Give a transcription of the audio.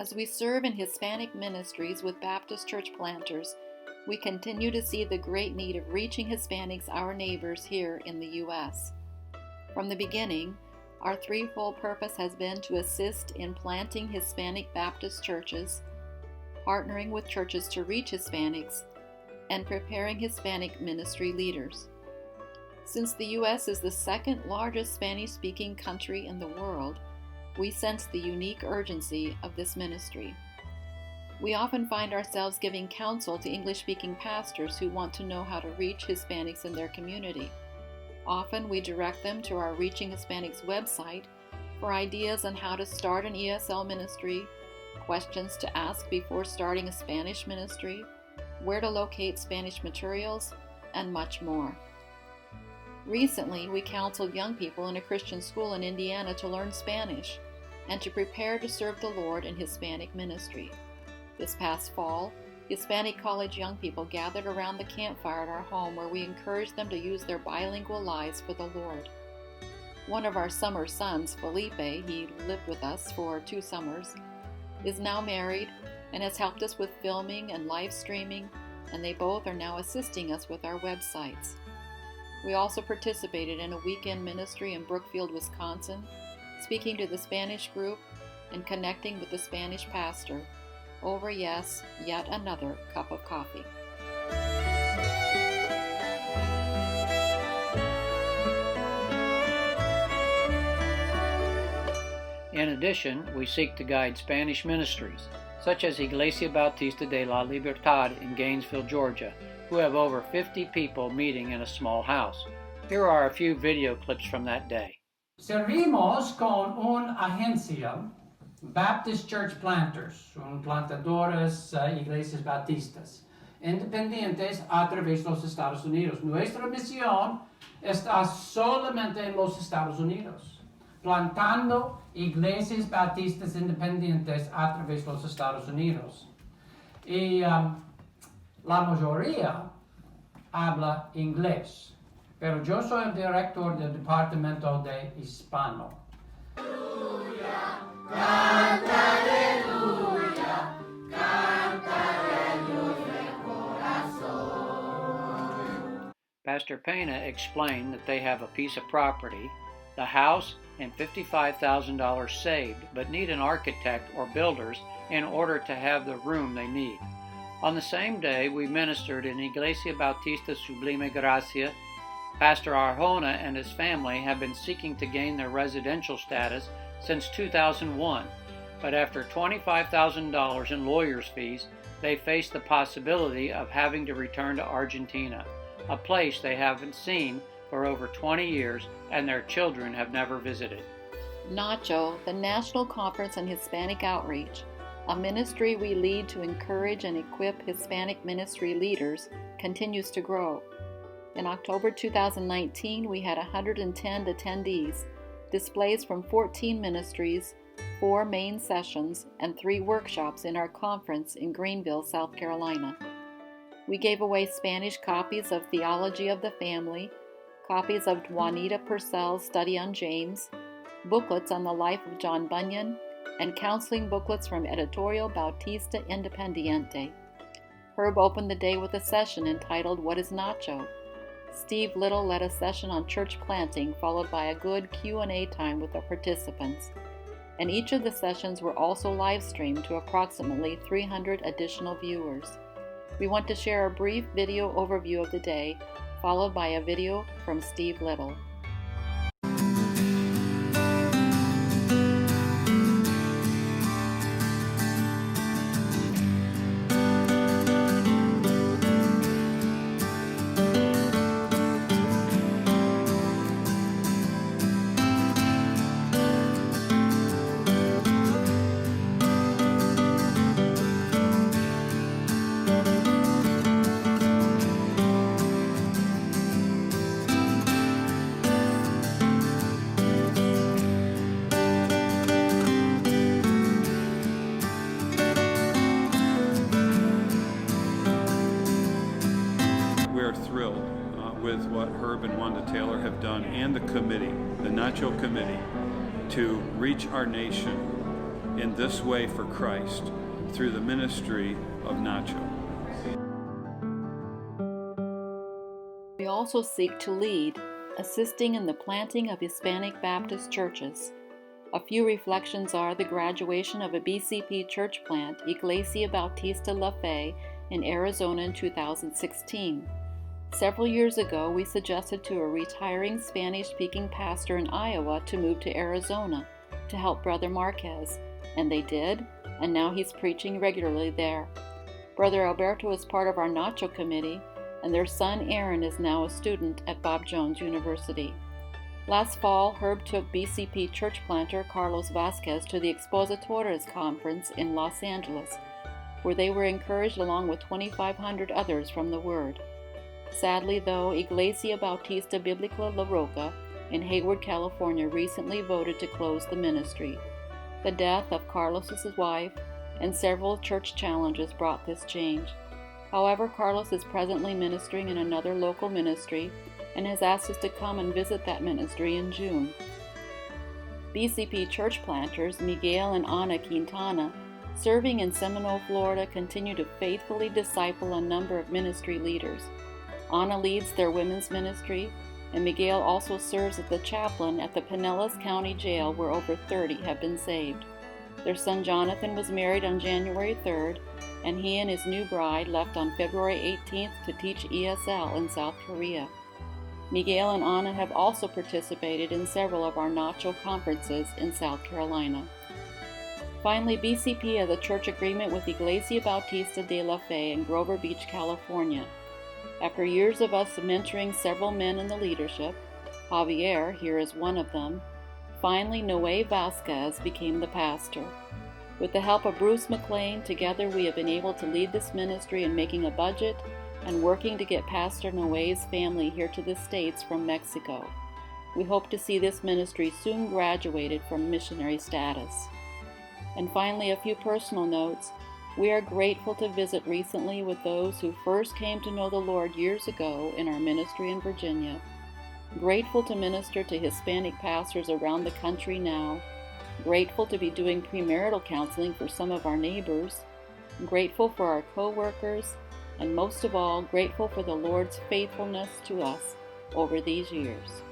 As we serve in Hispanic ministries with Baptist church planters, we continue to see the great need of reaching Hispanics, our neighbors here in the U.S. From the beginning, our threefold purpose has been to assist in planting Hispanic Baptist churches, partnering with churches to reach Hispanics, and preparing Hispanic ministry leaders. Since the U.S. is the second largest Spanish-speaking country in the world, we sense the unique urgency of this ministry. We often find ourselves giving counsel to English-speaking pastors who want to know how to reach Hispanics in their community. Often we direct them to our Reaching Hispanics website for ideas on how to start an ESL ministry, questions to ask before starting a Spanish ministry, where to locate Spanish materials, and much more. Recently, we counseled young people in a Christian school in Indiana to learn Spanish and to prepare to serve the Lord in Hispanic ministry. This past fall, Hispanic college young people gathered around the campfire at our home where we encouraged them to use their bilingual lives for the Lord. One of our summer sons, Felipe, he lived with us for 2 summers, is now married and has helped us with filming and live streaming, and they both are now assisting us with our websites. We also participated in a weekend ministry in Brookfield, Wisconsin, speaking to the Spanish group and connecting with the Spanish pastor over, yes, yet another cup of coffee. In addition, we seek to guide Spanish ministries, such as Iglesia Bautista de la Libertad in Gainesville, Georgia, who have over 50 people meeting in a small house. Here are a few video clips from that day. Servimos con una agencia, Baptist Church Planters, son plantadores iglesias baptistas, independientes a través de los Estados Unidos. Nuestra misión está solamente en los Estados Unidos, plantando iglesias baptistas independientes a través de los Estados Unidos. Y la mayoría habla inglés, pero yo soy el director del departamento de hispano. Canta, aleluya, canta, aleluya, corazón. Pastor Pena explained that they have a piece of property, the house, and $55,000 saved, but need an architect or builders in order to have the room they need. On the same day, we ministered in Iglesia Bautista Sublime Gracia. Pastor Arjona and his family have been seeking to gain their residential status since 2001, but after $25,000 in lawyers' fees, they face the possibility of having to return to Argentina, a place they haven't seen for over 20 years and their children have never visited. NACHO, the National Conference on Hispanic Outreach, a ministry we lead to encourage and equip Hispanic ministry leaders, continues to grow. In October 2019, we had 110 attendees, displays from 14 ministries, 4 main sessions, and 3 workshops in our conference in Greenville, South Carolina. We gave away Spanish copies of Theology of the Family, copies of Juanita Purcell's Study on James, booklets on the life of John Bunyan, and counseling booklets from Editorial Bautista Independiente. Herb opened the day with a session entitled What is Nacho? Steve Little led a session on church planting, followed by a good Q&A time with the participants. And each of the sessions were also live streamed to approximately 300 additional viewers. We want to share a brief video overview of the day, followed by a video from Steve Little. with what Herb and Wanda Taylor have done, and the committee, the Nacho Committee, to reach our nation in this way for Christ through the ministry of Nacho. We also seek to lead, assisting in the planting of Hispanic Baptist churches. A few reflections are the graduation of a BCP church plant, Iglesia Bautista La Fe, in Arizona in 2016. Several years ago, we suggested to a retiring Spanish-speaking pastor in Iowa to move to Arizona to help Brother Marquez, and they did, and now he's preaching regularly there. Brother Alberto is part of our Nacho committee, and their son Aaron is now a student at Bob Jones University. Last fall, Herb took BCP church planter Carlos Vasquez to the Expositores Conference in Los Angeles, where they were encouraged along with 2,500 others from the Word. Sadly, though, Iglesia Bautista Biblica La Roca in Hayward, California recently voted to close the ministry. The death of Carlos's wife and several church challenges brought this change. However, Carlos is presently ministering in another local ministry and has asked us to come and visit that ministry in June. BCP church planters Miguel and Ana Quintana, serving in Seminole, Florida, continue to faithfully disciple a number of ministry leaders. Ana leads their women's ministry, and Miguel also serves as the chaplain at the Pinellas County Jail, where over 30 have been saved. Their son Jonathan was married on January 3rd, and he and his new bride left on February 18th to teach ESL in South Korea. Miguel and Ana have also participated in several of our Nacho conferences in South Carolina. Finally, BCP has a church agreement with Iglesia Bautista de la Fe in Grover Beach, California. After years of us mentoring several men in the leadership, Javier, here is one of them, finally Noé Vasquez became the pastor. With the help of Bruce McLean, together we have been able to lead this ministry in making a budget and working to get Pastor Noé's family here to the States from Mexico. We hope to see this ministry soon graduated from missionary status. And finally, a few personal notes. We are grateful to visit recently with those who first came to know the Lord years ago in our ministry in Virginia. Grateful to minister to Hispanic pastors around the country now. Grateful to be doing premarital counseling for some of our neighbors. Grateful for our co-workers, and most of all, grateful for the Lord's faithfulness to us over these years.